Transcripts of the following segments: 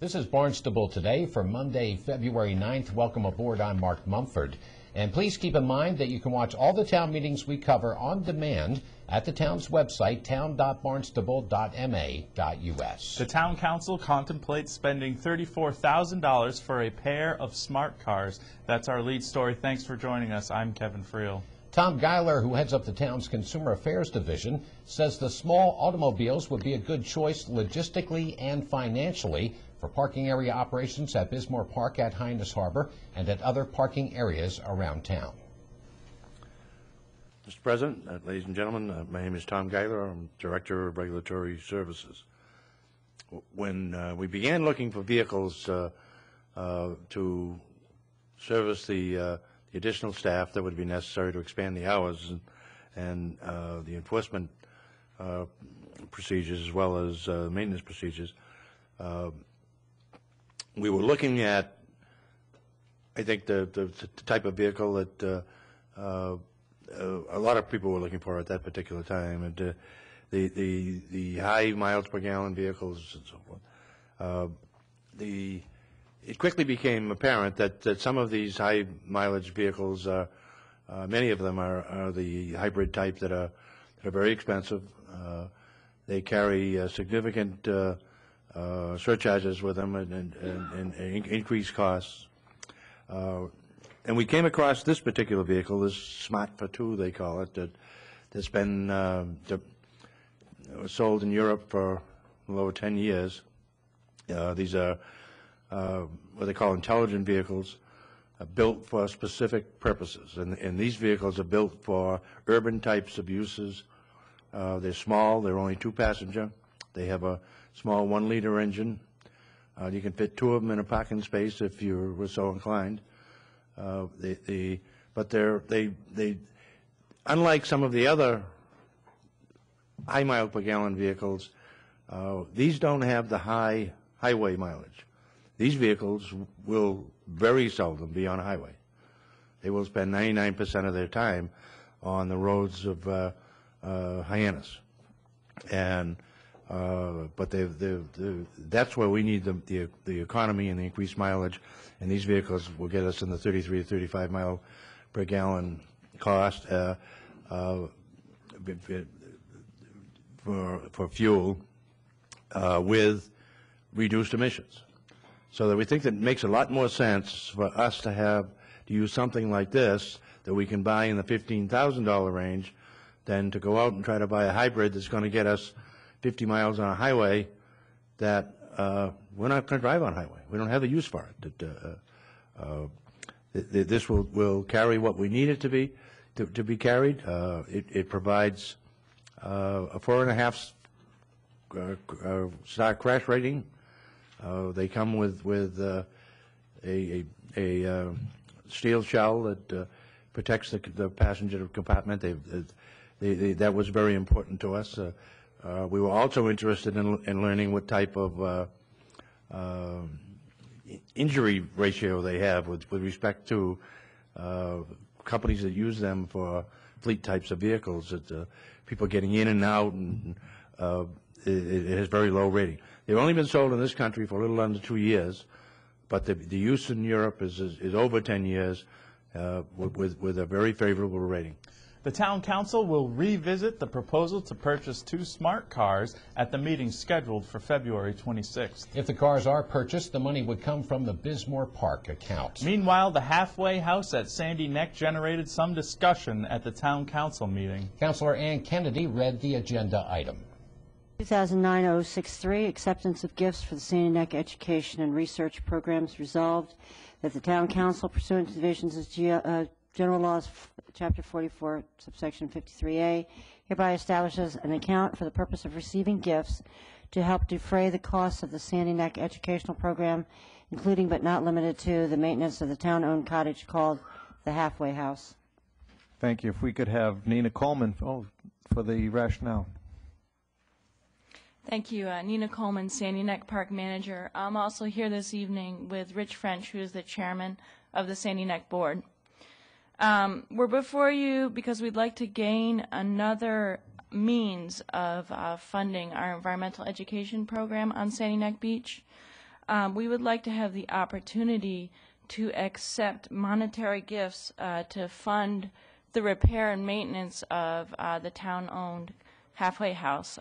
This is Barnstable Today for Monday, February 9th. Welcome aboard. I'm Mark Mumford. And please keep in mind that you can watch all the town meetings we cover on demand at the town's website, town.barnstable.ma.us. The town council contemplates spending $34,000 for a pair of smart cars. That's our lead story. Thanks for joining us. I'm Kevin Friel. Tom Geiler, who heads up the town's Consumer Affairs Division, says the small automobiles would be a good choice logistically and financially for parking area operations at Bismore Park at Highness Harbor and at other parking areas around town. Mr. President, ladies and gentlemen, my name is Tom Geiler. I'm Director of Regulatory Services. When we began looking for vehicles to service the additional staff that would be necessary to expand the hours and the enforcement procedures as well as maintenance procedures, we were looking at, I think, the type of vehicle that a lot of people were looking for at that particular time, and the high miles per gallon vehicles and so forth. It quickly became apparent that some of these high mileage vehicles, many of them are the hybrid type that are very expensive. They carry significant surcharges with them and increased costs. And we came across this particular vehicle, this Smart for Two, they call it, that's been sold in Europe for a little over 10 years. These are what they call intelligent vehicles, built for specific purposes. And these vehicles are built for urban types of uses. They're small, they're only 2-passenger. They have a small 1-liter engine. You can fit 2 of them in a parking space if you were so inclined. But they unlike some of the other high mile per gallon vehicles, these don't have the high highway mileage. These vehicles will very seldom be on a highway. They will spend 99% of their time on the roads of Hyannis. And but that's where we need the economy and the increased mileage, and these vehicles will get us in the 33 to 35 mile per gallon cost for fuel with reduced emissions. So that we think that it makes a lot more sense for us to use something like this that we can buy in the $15,000 range than to go out and try to buy a hybrid that's going to get us 50 miles on a highway that we're not going to drive on a highway. We don't have a use for it. This will carry what we need it to be carried. It provides a 4.5 star crash rating. They come with a steel shell that protects the passenger compartment. That was very important to us. We were also interested in learning what type of injury ratio they have with respect to companies that use them for fleet types of vehicles. That people getting in and out, and it has very low rating. They've only been sold in this country for a little under 2 years, but the use in Europe is over 10 years with a very favorable rating. The town council will revisit the proposal to purchase 2 smart cars at the meeting scheduled for February 26th. If the cars are purchased, the money would come from the Bismore Park account. Meanwhile, the halfway house at Sandy Neck generated some discussion at the town council meeting. Councilor Ann Kennedy read the agenda item. 2009-063, acceptance of gifts for the Sandy Neck Education and Research Programs. Resolved that the Town Council, pursuant to divisions of General Laws, Chapter 44, subsection 53A, hereby establishes an account for the purpose of receiving gifts to help defray the costs of the Sandy Neck Educational Program, including but not limited to the maintenance of the town-owned cottage called the Halfway House. Thank you. If we could have Nina Coleman for the rationale. Thank you. Nina Coleman, Sandy Neck Park Manager. I'm also here this evening with Rich French, who is the chairman of the Sandy Neck Board. We're before you because we'd like to gain another means of funding our environmental education program on Sandy Neck Beach. we would like to have the opportunity to accept monetary gifts to fund the repair and maintenance of the town-owned halfway house,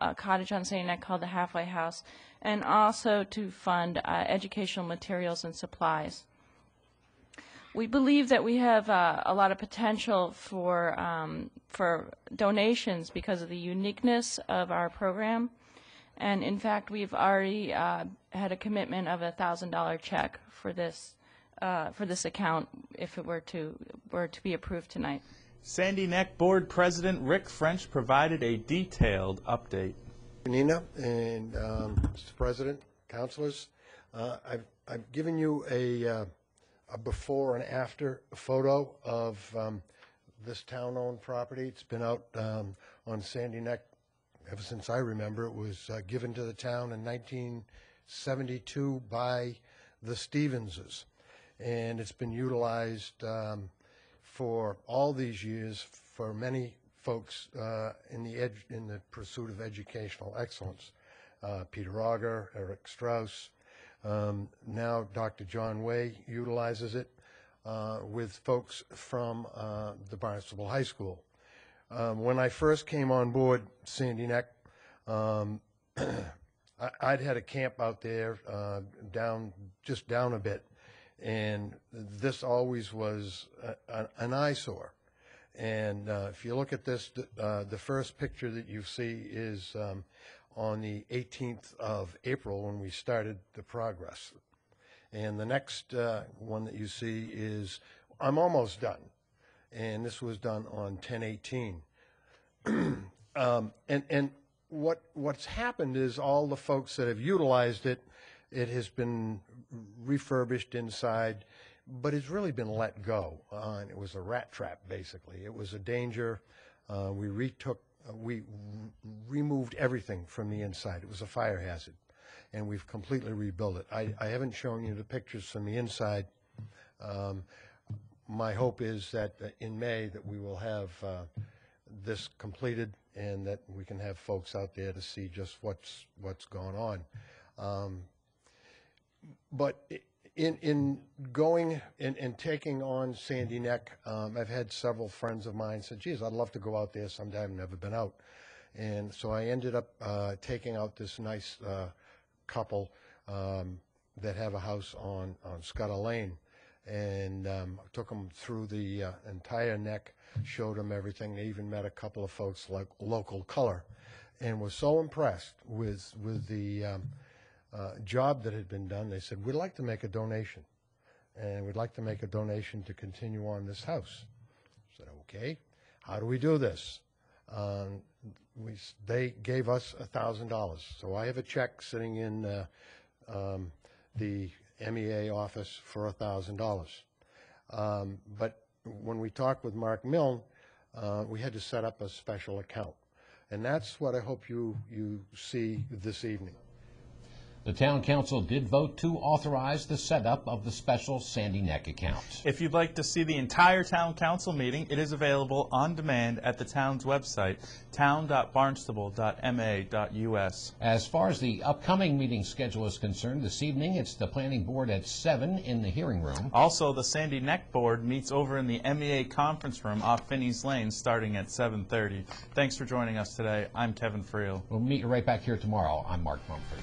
a cottage on Sandy Neck called the Halfway House, and also to fund educational materials and supplies. We believe that we have a lot of potential for donations because of the uniqueness of our program, and in fact, we've already had a commitment of a $1,000 check for this account if it were to be approved tonight. Sandy Neck Board President Rick French provided a detailed update. Nina and Mr. President, councilors, I've given you a before and after photo of this town-owned property. It's been out on Sandy Neck ever since I remember. It was given to the town in 1972 by the Stevenses, and it's been utilized for all these years for many folks in the pursuit of educational excellence. Peter Auger, Eric Strauss, now Dr. John Way utilizes it with folks from the Barnstable High School. When I first came on board Sandy Neck, I'd had a camp out there just down a bit, and this always was an eyesore. And if you look at this, the first picture that you see is on the 18th of April when we started the progress. And the next one that you see is, I'm almost done. And this was done on 10/18. And what's happened is all the folks that have utilized it, it has been refurbished inside, but it's really been let go. And it was a rat trap, basically. It was a danger. We removed everything from the inside. It was a fire hazard, and we've completely rebuilt it. I haven't shown you the pictures from the inside. My hope is that in May that we will have this completed and that we can have folks out there to see just what's going on. But in going and taking on Sandy Neck, I've had several friends of mine say, geez, I'd love to go out there someday. I've never been out. And so I ended up taking out this nice couple that have a house on Scudder Lane, and took them through the entire neck, showed them everything. They even met a couple of folks like Local Color, and was so impressed with the job that had been done. They said, we'd like to make a donation, and we'd like to make a donation to continue on this house. I said, okay, how do we do this? They gave us $1,000. So I have a check sitting in the MEA office for $1,000. But when we talked with Mark Milne, we had to set up a special account. And that's what I hope you see this evening. The Town Council did vote to authorize the setup of the special Sandy Neck account. If you'd like to see the entire Town Council meeting, it is available on demand at the town's website, town.barnstable.ma.us. As far as the upcoming meeting schedule is concerned, this evening it's the Planning Board at 7 in the hearing room. Also, the Sandy Neck Board meets over in the MEA conference room off Finney's Lane starting at 7:30. Thanks for joining us today. I'm Kevin Friel. We'll meet you right back here tomorrow. I'm Mark Mumford.